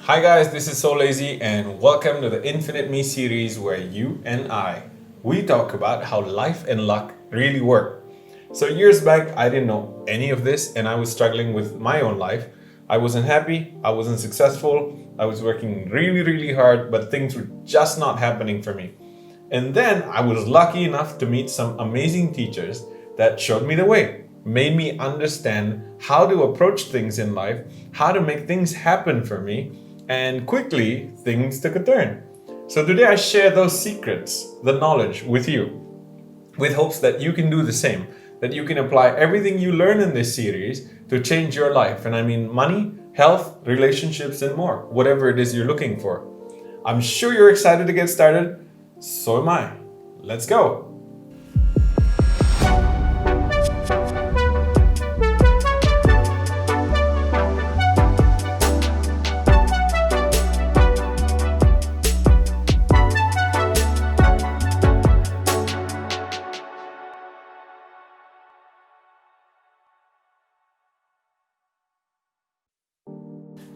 Hi guys, this is Soulazy and welcome to the Infinite Me series where you and we talk about how life and luck really work. So years back, I didn't know any of this and I was struggling with my own life. I wasn't happy, I wasn't successful, I was working really hard, but things were just not happening for me. And then I was lucky enough to meet some amazing teachers that showed me the way, made me understand how to approach things in life, how to make things happen for me, and quickly things took a turn. So today I share those secrets, the knowledge with you, with hopes that you can do the same, that you can apply everything you learn in this series to change your life. And I mean money, health, relationships, and more, whatever it is you're looking for. I'm sure you're excited to get started. So am I. Let's go.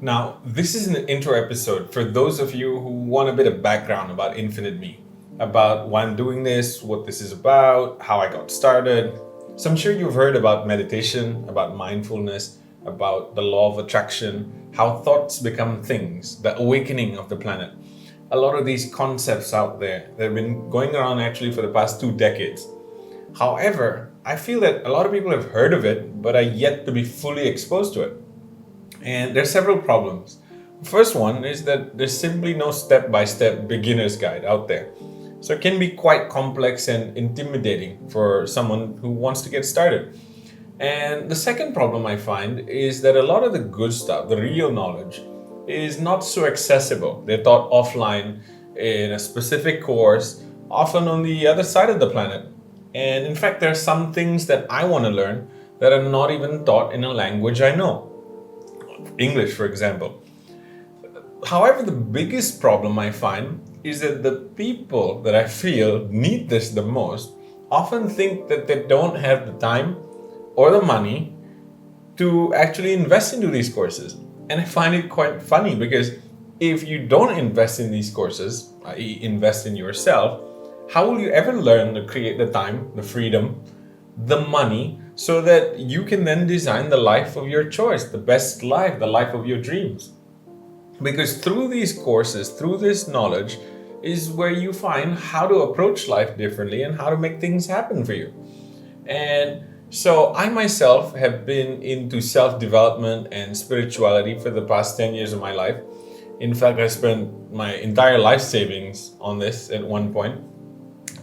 Now, this is an intro episode for those of you who want a bit of background about Infinite Me, about why I'm doing this, what this is about, how I got started. So I'm sure you've heard about meditation, about mindfulness, about the law of attraction, how thoughts become things, the awakening of the planet. A lot of these concepts out there that have been going around actually for the past 2 decades. However, I feel that a lot of people have heard of it, but are yet to be fully exposed to it. And there are several problems. First one is that there's simply no step-by-step beginner's guide out there. So it can be quite complex and intimidating for someone who wants to get started. And the second problem I find is that a lot of the good stuff, the real knowledge, is not so accessible. They're taught offline in a specific course, often on the other side of the planet. And in fact, there are some things that I want to learn that are not even taught in a language I know. English, for example. However, the biggest problem I find is that the people that I feel need this the most often think that they don't have the time or the money to actually invest into these courses. And I find it quite funny because if you don't invest in these courses, i.e., invest in yourself, how will you ever learn to create the time, the freedom, the money, so that you can then design the life of your choice, the best life, the life of your dreams? Because through these courses, through this knowledge, is where you find how to approach life differently and how to make things happen for you. And so I myself have been into self-development and spirituality for the past 10 years of my life. In fact, I spent my entire life savings on this at one point.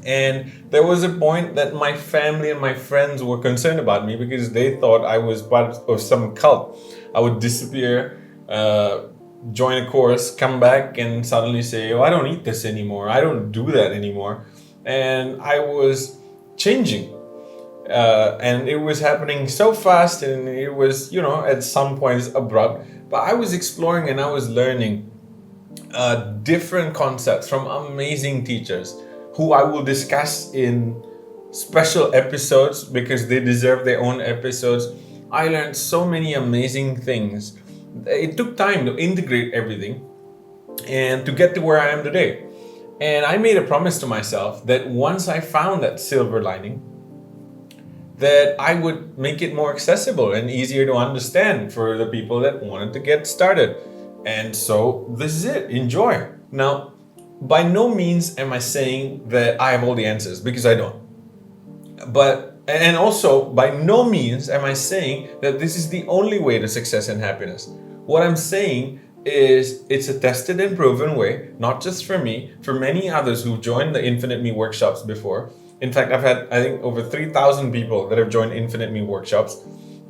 And there was a point that my family and my friends were concerned about me because they thought I was part of some cult. I would disappear, join a course, come back and suddenly say, oh, I don't eat this anymore. I don't do that anymore. And I was changing. And it was happening so fast and it was, at some points abrupt. But I was exploring and I was learning different concepts from amazing teachers who I will discuss in special episodes because they deserve their own episodes. I learned so many amazing things. It took time to integrate everything and to get to where I am today. And I made a promise to myself that once I found that silver lining, that I would make it more accessible and easier to understand for the people that wanted to get started. And so this is it. Enjoy. Now, by no means am I saying that I have all the answers, because I don't. And also, by no means am I saying that this is the only way to success and happiness. What I'm saying is it's a tested and proven way, not just for me, for many others who've joined the Infinite Me workshops before. In fact, I've had, I think, over 3,000 people that have joined Infinite Me workshops,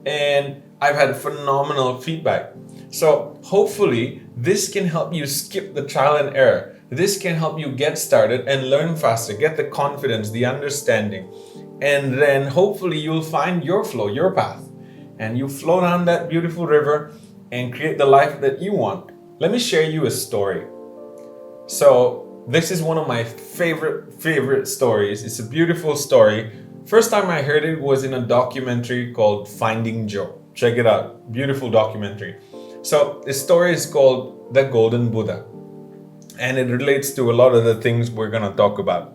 and I've had phenomenal feedback. So hopefully this can help you skip the trial and error. This can help you get started and learn faster, get the confidence, the understanding, and then hopefully you'll find your flow, your path, and you flow down that beautiful river and create the life that you want. Let me share you a story. So this is one of my favorite stories. It's a beautiful story. First time I heard it was in a documentary called Finding Joe. Check it out. Beautiful documentary. So the story is called The Golden Buddha, and it relates to a lot of the things we're going to talk about.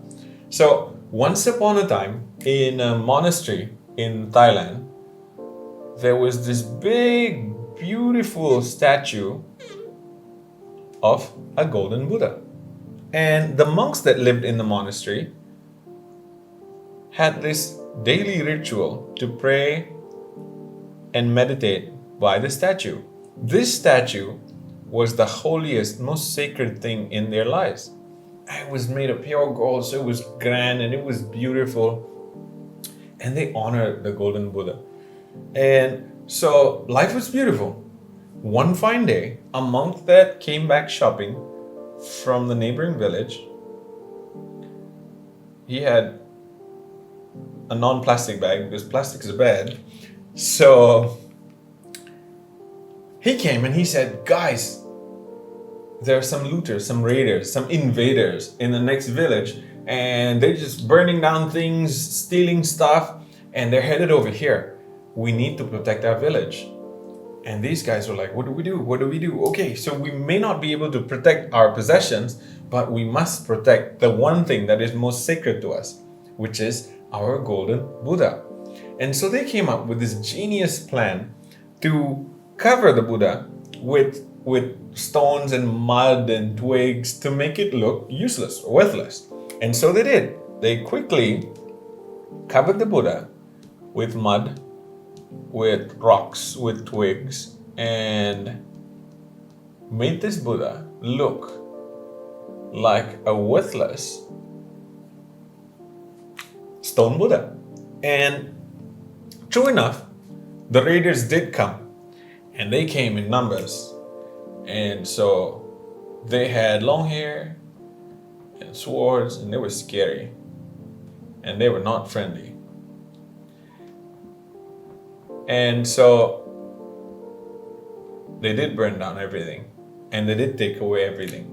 So once upon a time, in a monastery in Thailand, there was this big, beautiful statue of a golden Buddha. And the monks that lived in the monastery had this daily ritual to pray and meditate by the statue. This statue was the holiest, most sacred thing in their lives. It was made of pure gold, so it was grand and it was beautiful. And they honored the golden Buddha. And so life was beautiful. One fine day, a monk that came back shopping from the neighboring village, he had a non-plastic bag because plastic is bad. So he came and he said, guys, there are some looters, some raiders, some invaders in the next village, and they're just burning down things, stealing stuff, and they're headed over here. We need to protect our village. And these guys were like, what do we do? What do we do? Okay, so we may not be able to protect our possessions, but we must protect the one thing that is most sacred to us, which is our golden Buddha. And so they came up with this genius plan to cover the Buddha with stones and mud and twigs to make it look useless or worthless. And so they did. They quickly covered the Buddha with mud, with rocks, with twigs, and made this Buddha look like a worthless stone Buddha. And true enough, the raiders did come, and they came in numbers. And so they had long hair and swords, and they were scary, and they were not friendly. And so they did burn down everything, and they did take away everything.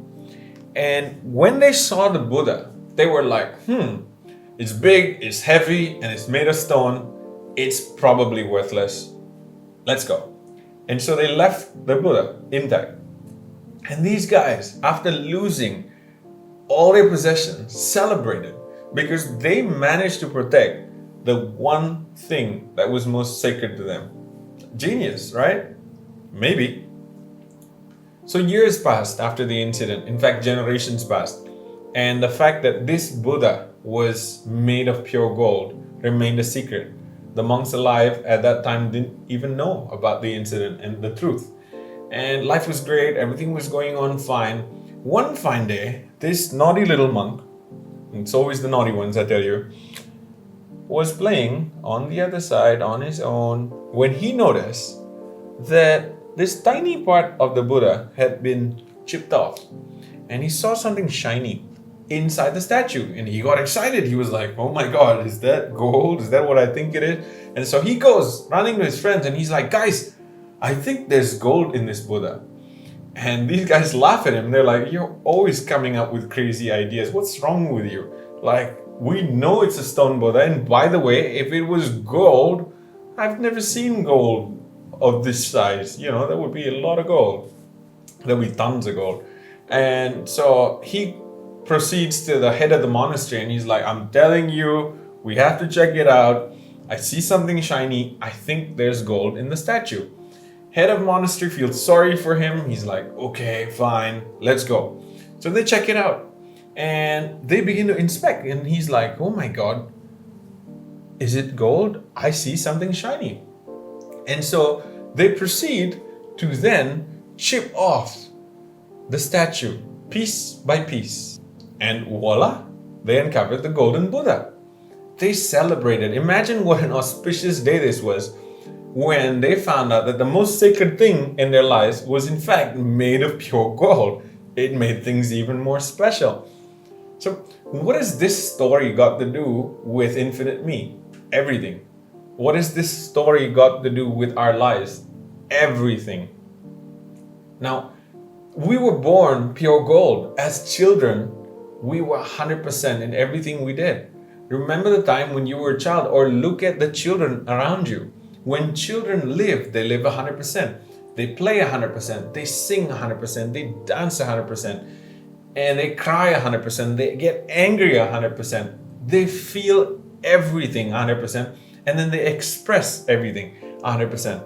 And when they saw the Buddha, they were like, it's big, it's heavy, and it's made of stone. It's probably worthless. Let's go. And so they left the Buddha intact. And these guys, after losing all their possessions, celebrated because they managed to protect the one thing that was most sacred to them. Genius, right? Maybe. So years passed after the incident. In fact, generations passed. And the fact that this Buddha was made of pure gold remained a secret. The monks alive at that time didn't even know about the incident and the truth. And life was great, everything was going on fine. One fine day, this naughty little monk, and it's always the naughty ones, I tell you, was playing on the other side on his own when he noticed that this tiny part of the Buddha had been chipped off. And he saw something shiny inside the statue, and he got excited. He was like, oh my God, is that gold? Is that what I think it is? And so he goes running to his friends and he's like, guys, I think there's gold in this Buddha. And these guys laugh at him. They're like, you're always coming up with crazy ideas. What's wrong with you? Like, we know it's a stone Buddha. And by the way, if it was gold, I've never seen gold of this size. You know, that would be a lot of gold. There would be tons of gold. And so he proceeds to the head of the monastery and he's like, I'm telling you, we have to check it out. I see something shiny. I think there's gold in the statue. Head of monastery feels sorry for him. He's like, okay, fine, let's go. So they check it out and they begin to inspect. And he's like, oh my God, is it gold? I see something shiny. And so they proceed to then chip off the statue piece by piece. And voila, they uncovered the golden Buddha. They celebrated. Imagine what an auspicious day this was when they found out that the most sacred thing in their lives was in fact made of pure gold. It made things even more special. So what has this story got to do with Infinite Me? Everything. What has this story got to do with our lives? Everything. Now, we were born pure gold. As children, we were 100% in everything we did. Remember the time when you were a child, or look at the children around you. When children live, they live 100%. They play 100%, they sing 100%, they dance 100%, and they cry 100%, they get angry 100%. They feel everything 100%, and then they express everything 100%.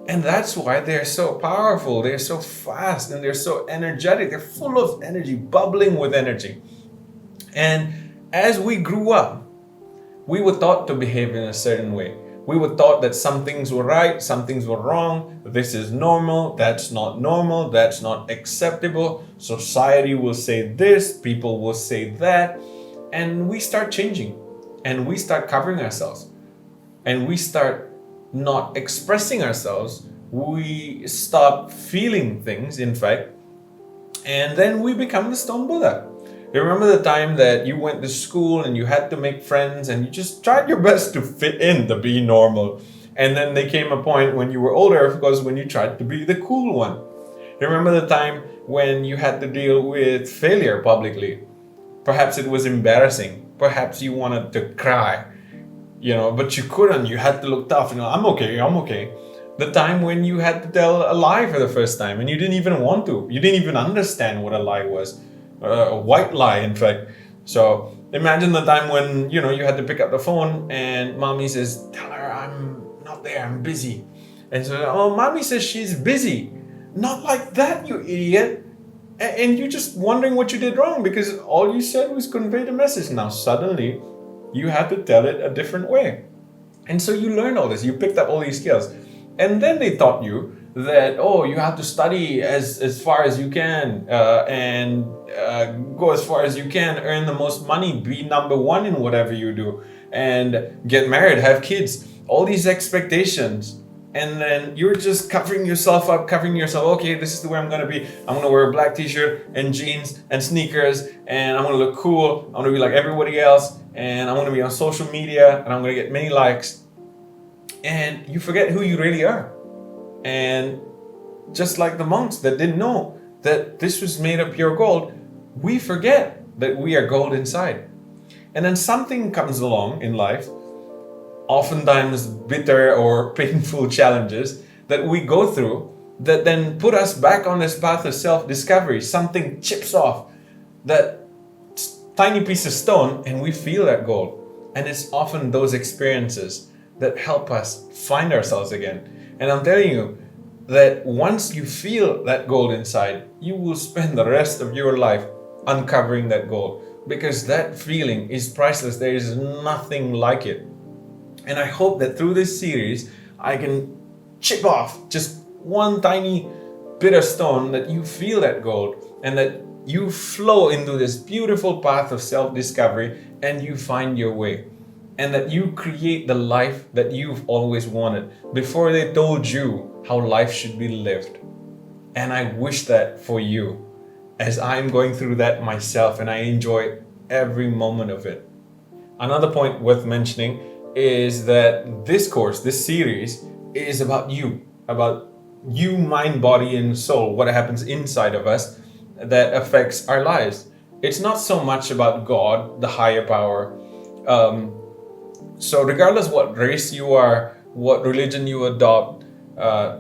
And that's why they're so powerful, they're so fast, and they're so energetic. They're full of energy, bubbling with energy. And as we grew up, we were taught to behave in a certain way. We were taught that some things were right, some things were wrong. This is normal, that's not acceptable. Society will say this, people will say that. And we start changing, and we start covering ourselves, and we start not expressing ourselves. We stop feeling things, in fact, and then we become the Stone Buddha. You remember the time that you went to school and you had to make friends and you just tried your best to fit in, to be normal. And then there came a point when you were older, of course, when you tried to be the cool one. You remember the time when you had to deal with failure publicly. Perhaps it was embarrassing. Perhaps you wanted to cry, but you couldn't. You had to look tough. I'm okay. The time when you had to tell a lie for the first time and you didn't even want to. You didn't even understand what a lie was. A white lie, in fact. So imagine the time when you had to pick up the phone and mommy says, "Tell her I'm not there, I'm busy." And so, "Oh, mommy says she's busy." Not like that, you idiot. And you're just wondering what you did wrong because all you said was convey the message. Now suddenly you have to tell it a different way. And so you learned all this, you picked up all these skills. And then they taught you that, you have to study as far as you can and go as far as you can, earn the most money, be number one in whatever you do, and get married, have kids, all these expectations. And then you're just covering yourself up, okay, this is the way I'm gonna be. I'm gonna wear a black t-shirt and jeans and sneakers, and I'm gonna look cool, I'm gonna be like everybody else, and I'm gonna be on social media, and I'm gonna get many likes. And you forget who you really are. And just like the monks that didn't know that this was made of pure gold, we forget that we are gold inside. And then something comes along in life, oftentimes bitter or painful challenges that we go through that then put us back on this path of self-discovery. Something chips off that tiny piece of stone and we feel that gold. And it's often those experiences that help us find ourselves again. And I'm telling you that once you feel that gold inside, you will spend the rest of your life uncovering that gold, because that feeling is priceless. There is nothing like it. And I hope that through this series, I can chip off just one tiny bit of stone, that you feel that gold and that you flow into this beautiful path of self-discovery and you find your way. And that you create the life that you've always wanted before they told you how life should be lived. And I wish that for you, as I'm going through that myself, and I enjoy every moment of it. Another point worth mentioning is that this course, this series, is about you, mind, body, and soul, what happens inside of us that affects our lives. It's not so much about God, the higher power. So regardless what race you are, what religion you adopt,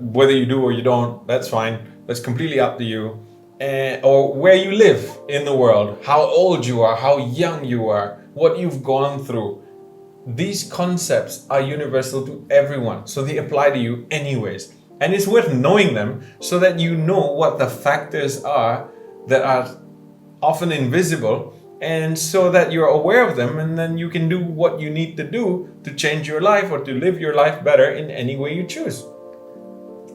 whether you do or you don't, that's fine. That's completely up to you. Or where you live in the world, how old you are, how young you are, what you've gone through. These concepts are universal to everyone, so they apply to you anyways. And it's worth knowing them so that you know what the factors are that are often invisible, and so that you're aware of them, and then you can do what you need to do to change your life or to live your life better in any way you choose.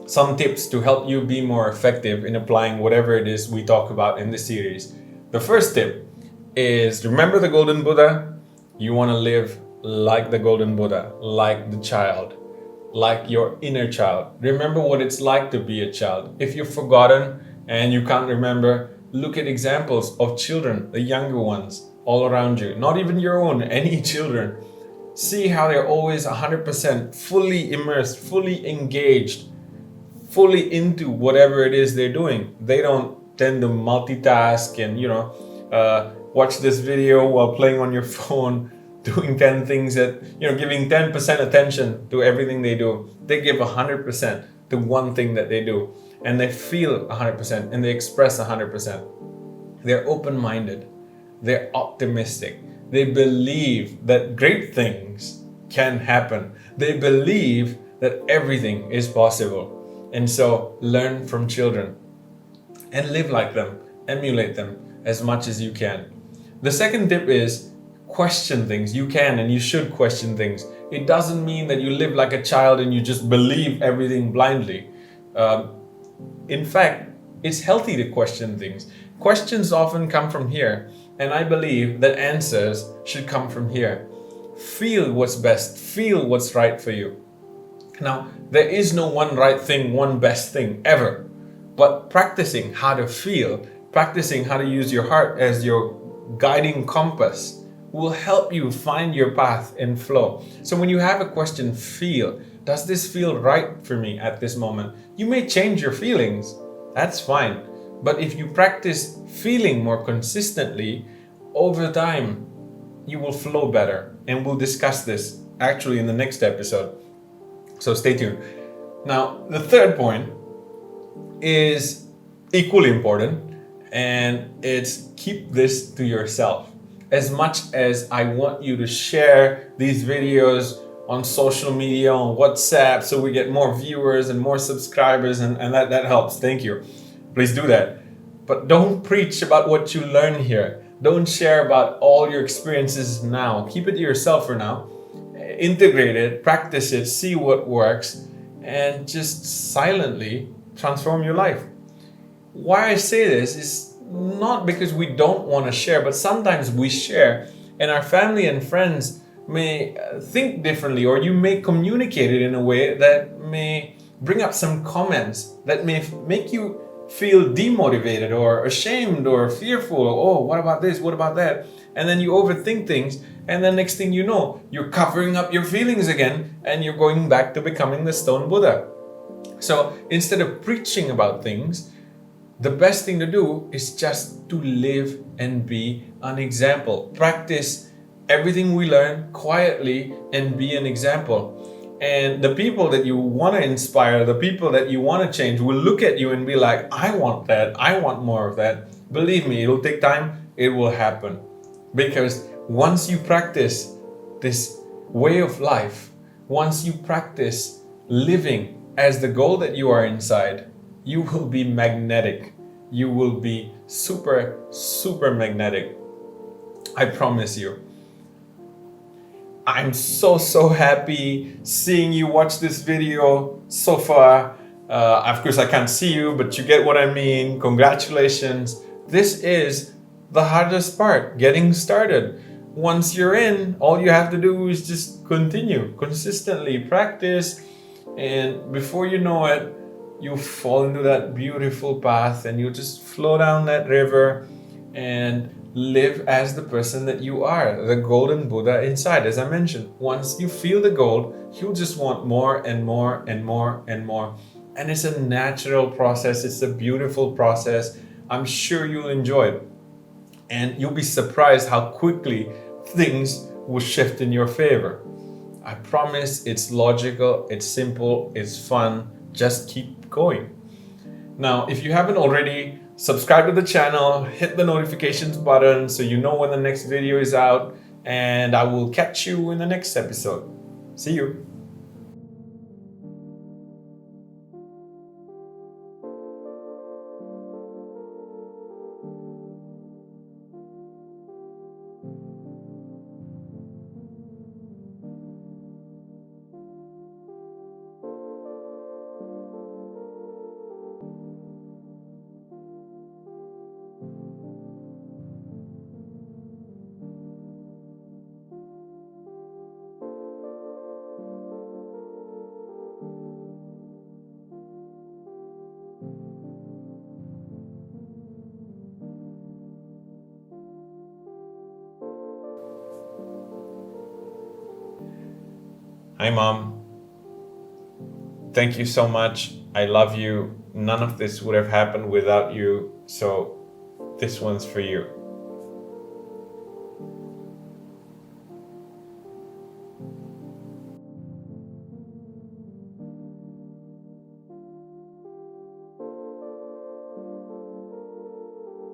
Some tips to help you be more effective in applying whatever it is we talk about in this series. The first tip is, remember the Golden Buddha? You want to live like the Golden Buddha, like the child, like your inner child. Remember what it's like to be a child. If you've forgotten and you can't remember, look at examples of children, the younger ones all around you, not even your own, any children. See how they're always 100% fully immersed, fully engaged, fully into whatever it is they're doing. They don't tend to multitask and, watch this video while playing on your phone, doing 10 things that, giving 10% attention to everything they do. They give 100%. the one thing that they do, and they feel 100% and they express 100%. They're open-minded, they're optimistic, they believe that great things can happen, they believe that everything is possible. And so learn from children and live like them, emulate them as much as you can. The second tip is question things. You can and you should question things. It doesn't mean that you live like a child and you just believe everything blindly. In fact, it's healthy to question things. Questions often come from here, and I believe that answers should come from here. Feel what's best, feel what's right for you. Now, there is no one right thing, one best thing ever. But practicing how to feel, practicing how to use your heart as your guiding compass will help you find your path and flow. So when you have a question, feel, does this feel right for me at this moment? You may change your feelings, that's fine. But if you practice feeling more consistently, over time, you will flow better. And we'll discuss this actually in the next episode. So stay tuned. Now, the third point is equally important, and it's keep this to yourself. As much as I want you to share these videos on social media, on WhatsApp, so we get more viewers and more subscribers, and that helps. Thank you. Please do that. But don't preach about what you learn here. Don't share about all your experiences now. Keep it to yourself for now. Integrate it, practice it, see what works, and just silently transform your life. Why I say this is not because we don't want to share, but sometimes we share and our family and friends may think differently, or you may communicate it in a way that may bring up some comments that may make you feel demotivated or ashamed or fearful. Oh, what about this? What about that? And then you overthink things, and then next thing you know, you're covering up your feelings again and you're going back to becoming the stone Buddha. So instead of preaching about things, the best thing to do is just to live and be an example. Practice everything we learn quietly and be an example. And the people that you want to inspire, the people that you want to change will look at you and be like, I want that. I want more of that. Believe me, it'll take time. It will happen. Because once you practice this way of life, once you practice living as the goal that you are inside, you will be magnetic. You will be super, super magnetic. I promise you. I'm so happy seeing you watch this video so far. Of course, I can't see you, but you get what I mean. Congratulations. This is the hardest part, getting started. Once you're in, all you have to do is just continue, consistently practice, and before you know it, you fall into that beautiful path and you just flow down that river and live as the person that you are, the golden Buddha inside. As I mentioned, once you feel the gold, you'll just want more and more and more and more. And it's a natural process. It's a beautiful process. I'm sure you'll enjoy it. And you'll be surprised how quickly things will shift in your favor. I promise it's logical, it's simple, it's fun. Just keep going. Now, if you haven't already, subscribe to the channel, hit the notifications button so you know when the next video is out, and I will catch you in the next episode. See you. Hi, Mom. Thank you so much. I love you. None of this would have happened without you. So this one's for you.